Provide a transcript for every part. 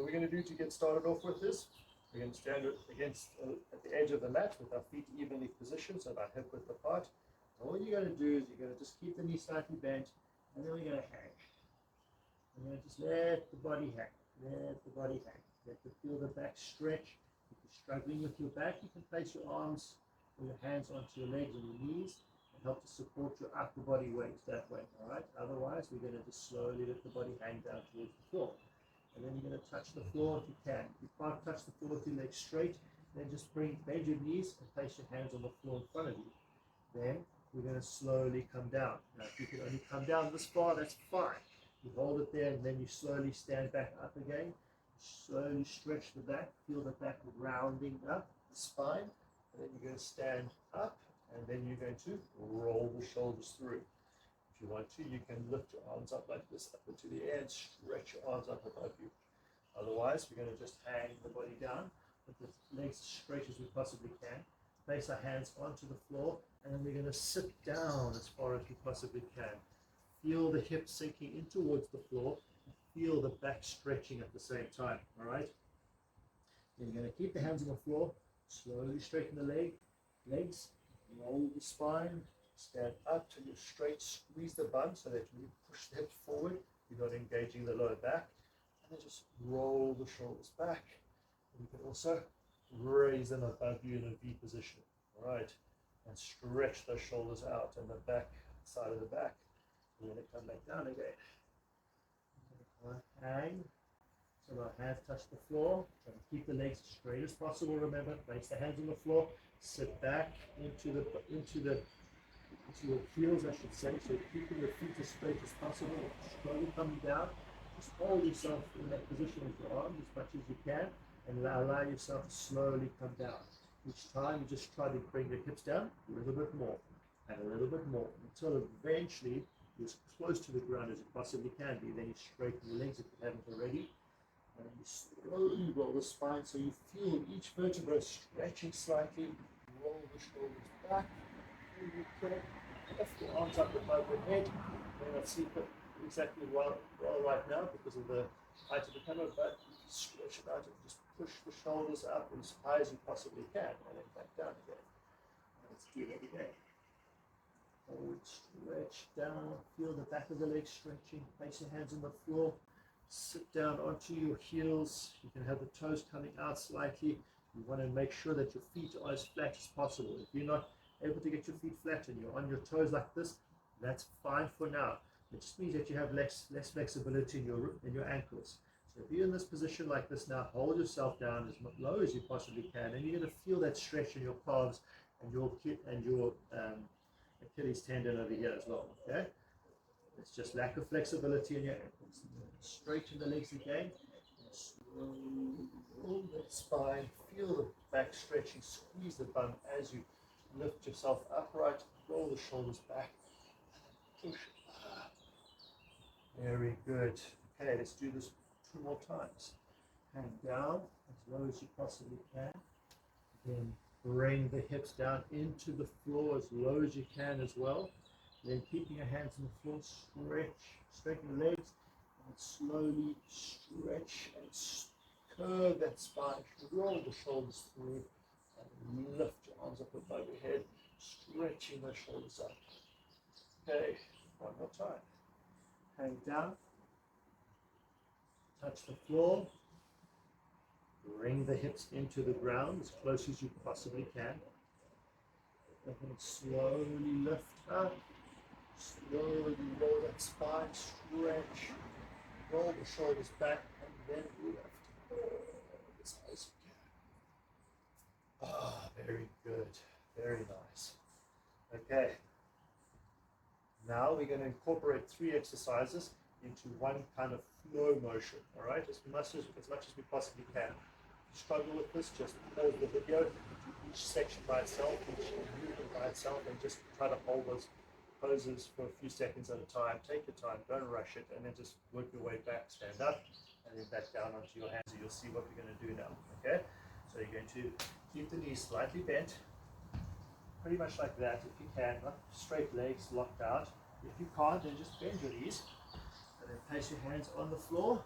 what we're going to do to get started off with this, we're going to stand at the edge of the mat with our feet evenly positioned, so about hip width apart. And all you're going to do is you're going to just keep the knee slightly bent, and then we're going to hang. We're going to just let the body hang. Let the body hang. Feel the back stretch. If you're struggling with your back, you can place your arms or your hands onto your legs and your knees and help to support your upper body weight that way. All right. Otherwise, we're going to just slowly let the body hang down towards the floor. And then you're going to touch the floor if you can. If you can't touch the floor with your legs straight, then just bend your knees and place your hands on the floor in front of you. Then we're going to slowly come down. Now, if you can only come down this far, that's fine. You hold it there, and then you slowly stand back up again. Slowly stretch the back, feel the back rounding up the spine, and then you're going to stand up, and then you're going to roll the shoulders through. If you want to, you can lift your arms up like this, up into the air, and stretch your arms up above you. Otherwise, we're going to just hang the body down with the legs as straight as we possibly can. Place our hands onto the floor, and then we're going to sit down as far as we possibly can. Feel the hips sinking in towards the floor. Feel the back stretching at the same time, all right? Then you're going to keep the hands on the floor, slowly straighten the legs, roll the spine, stand up till you're straight, squeeze the bum so that when you push the hips forward, you're not engaging the lower back, and then just roll the shoulders back. And you can also raise them above you in a V position, all right? And stretch those shoulders out and the back side of the back. We're going to come back down again. Hang, so our hands touch the floor. Try to keep the legs as straight as possible. Remember, place the hands on the floor. Sit back into your heels, I should say. So keeping your feet as straight as possible. Slowly coming down. Just hold yourself in that position with your arms as much as you can, and allow yourself to slowly come down. Each time, you just try to bring your hips down a little bit more and a little bit more until eventually you're as close to the ground as you possibly can be. Then you straighten your legs if you haven't already. And then you slowly roll the spine so you feel each vertebra stretching slightly. Roll the shoulders back. Okay. Lift your arms up above your head. May not see it exactly well right now because of the height of the camera, but stretch it out and just push the shoulders up as high as you possibly can, and then back down again. Let's do that again. Hold, stretch down, feel the back of the legs stretching, place your hands on the floor, sit down onto your heels. You can have the toes coming out slightly. You want to make sure that your feet are as flat as possible. If you're not able to get your feet flat and you're on your toes like this, that's fine for now. It just means that you have less flexibility in your ankles. So if you're in this position like this now, hold yourself down as low as you possibly can, and you're going to feel that stretch in your calves and your Achilles tendon over here as well, okay? It's just lack of flexibility in your ankles. Straighten the legs again. Slowly roll that spine. Feel the back stretching. Squeeze the bum as you lift yourself upright. Roll the shoulders back. Push up. Very good. Okay, let's do this 2 more times. Hang down as low as you possibly can. Then bring the hips down into the floor as low as you can as well. Then keeping your hands on the floor, straighten the legs, and slowly stretch and curve that spine. Roll the shoulders through and lift your arms up above your head, stretching the shoulders up. Okay, 1 more time. Hang down, touch the floor. Bring the hips into the ground as close as you possibly can. And then slowly lift up. Slowly roll that spine, stretch. Roll the shoulders back, and then lift. As high as you can. Ah, very good. Very nice. Okay. Now we're going to incorporate 3 exercises into one kind of flow motion, all right, as much as we possibly can. If you struggle with this, just pause the video, do each section by itself, each movement by itself, and just try to hold those poses for a few seconds at a time. Take your time, don't rush it, and then just work your way back. Stand up, and then back down onto your hands, and you'll see what we're going to do now, okay? So you're going to keep the knees slightly bent, pretty much like that if you can, not straight legs locked out. If you can't, then just bend your knees, and then place your hands on the floor,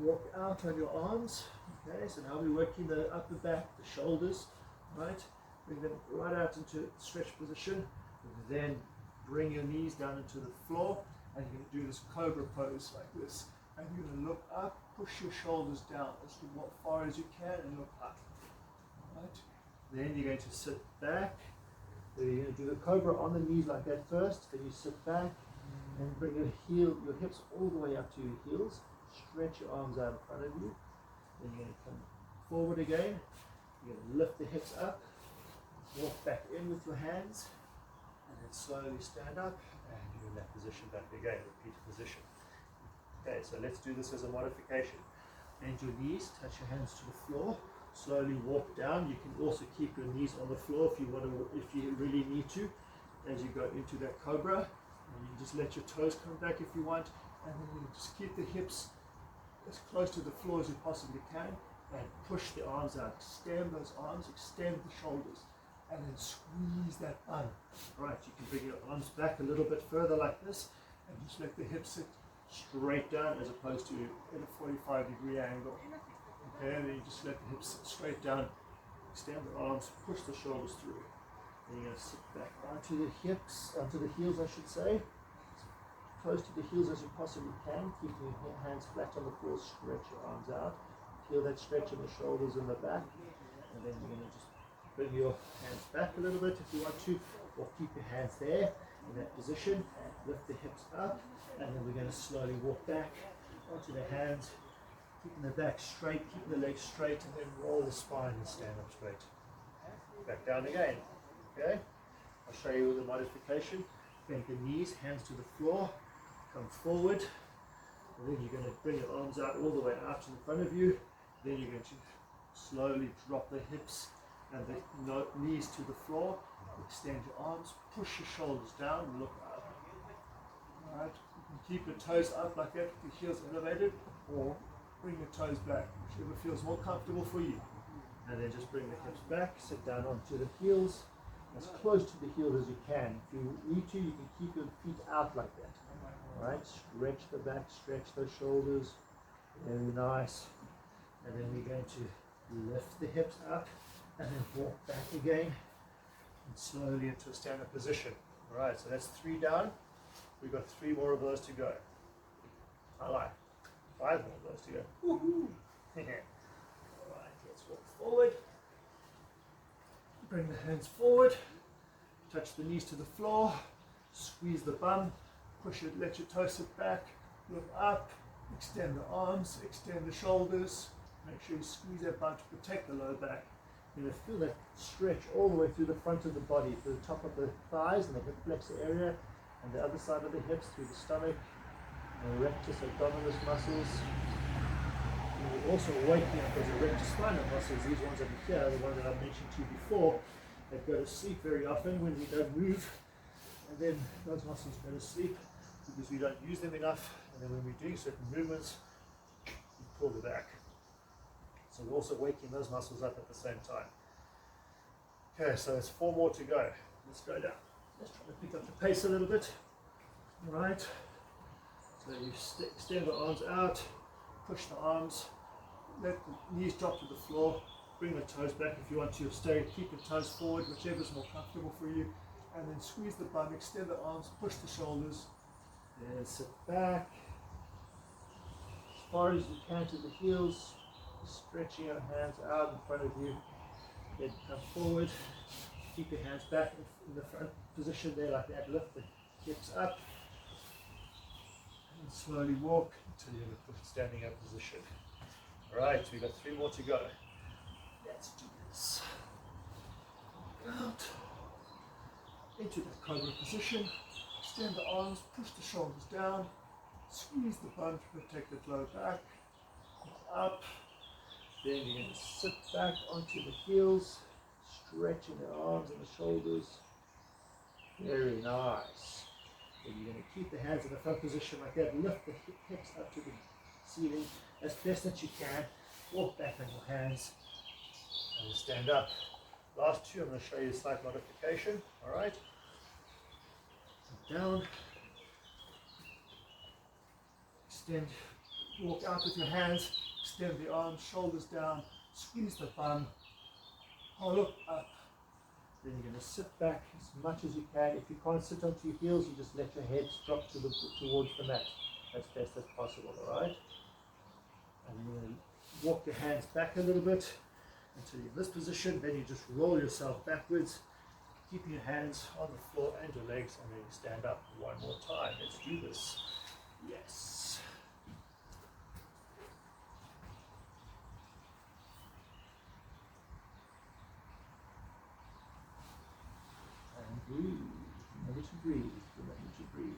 walk out on your arms. Okay, so now we're working the upper back, the shoulders, right? Bring them right out into stretch position. Then bring your knees down into the floor, and you're going to do this cobra pose like this. And you're going to look up, push your shoulders down as far as you can, and look up. Right? Then you're going to sit back. Then you're going to do the cobra on the knees like that first. Then you sit back and bring your hips all the way up to your heels. Stretch your arms out in front of you. Then you're going to come forward again. You're going to lift the hips up. Walk back in with your hands. And then slowly stand up. And you're in that position back again. Repeat position. Okay, so let's do this as a modification. Bend your knees, touch your hands to the floor. Slowly walk down. You can also keep your knees on the floor if you really need to, as you go into that cobra. And you just let your toes come back if you want, and then you just keep the hips as close to the floor as you possibly can, and push the arms out. Extend those arms, extend the shoulders, and then squeeze that bum. Right, you can bring your arms back a little bit further like this, and just let the hips sit straight down as opposed to in a 45-degree angle. Okay, and then you just let the hips sit straight down, extend the arms, push the shoulders through. Then you're going to sit back onto the heels, I should say. Close to the heels as you possibly can. Keep your hands flat on the floor, stretch your arms out. Feel that stretch in the shoulders and the back. And then you're going to just bring your hands back a little bit if you want to, or keep your hands there in that position. Lift the hips up. And then we're going to slowly walk back onto the hands, keeping the back straight, keeping the legs straight, and then roll the spine and stand up straight. Back down again. Okay? I'll show you the modification. Bend the knees, hands to the floor, come forward, and then you're going to bring your arms out all the way out in front of you. Then you're going to slowly drop the hips and the knees to the floor. Extend your arms, push your shoulders down, and look up. Alright? Keep your toes up like that with your heels elevated, or bring your toes back, whichever feels more comfortable for you. And then just bring the hips back, sit down onto the heels, as close to the heels as you can. If you need to, you can keep your feet out like that. Alright, stretch the back, stretch those shoulders, very nice. And then we're going to lift the hips up, and then walk back again, and slowly into a stand-up position. Alright, so that's 3 down. We've got 3 more of those to go. I like 5 more of those to go. Woohoo! Alright, let's walk forward. Bring the hands forward. Touch the knees to the floor. Squeeze the bum. Push it, let your toes sit back. Look up. Extend the arms. Extend the shoulders. Make sure you squeeze that bum to protect the lower back. You're going to feel that stretch all the way through the front of the body, through the top of the thighs and the hip flexor area, and the other side of the hips, through the stomach, and rectus abdominis muscles. And we're also waking up those rectus spinal muscles, these ones over here, the one that I mentioned to you before, that go to sleep very often when we don't move, and then those muscles go to sleep because we don't use them enough, and then when we're doing certain movements, we pull them back. So we're also waking those muscles up at the same time. Okay, so there's 4 more to go. Let's go down. Let's try to pick up the pace a little bit. All right. So you extend the arms out, push the arms, let the knees drop to the floor, bring the toes back if you want to. Stay, keep your toes forward, whichever is more comfortable for you. And then squeeze the bum, extend the arms, push the shoulders, and sit back as far as you can to the heels. Stretching your hands out in front of you. Then come forward. Keep your hands back in the front position there like that. Lift the hips up. And slowly walk until you're in a standing up position. Alright, we've got 3 more to go. Let's do this. Out. Into that cobra position. Extend the arms, push the shoulders down. Squeeze the bum to protect the lower back. Up. Then you're going to sit back onto the heels, stretching the arms and the shoulders. Very nice. Then you're going to keep the hands in the front position like that. Lift the hips up to the ceiling as best that you can. Walk back on your hands and stand up. Last 2, I'm going to show you a slight modification. All right. Sit down. Extend walk out with your hands, extend the arms, shoulders down, squeeze the thumb, look up. Then you're going to sit back as much as you can. If you can't sit onto your heels, you just let your head drop towards the mat as best as possible, all right? And then you're going to walk your hands back a little bit until you're in this position. Then you just roll yourself backwards, keeping your hands on the floor and your legs, and then you stand up one more time. Let's do this. Yes. And breathe. Remember to breathe. Remember to breathe.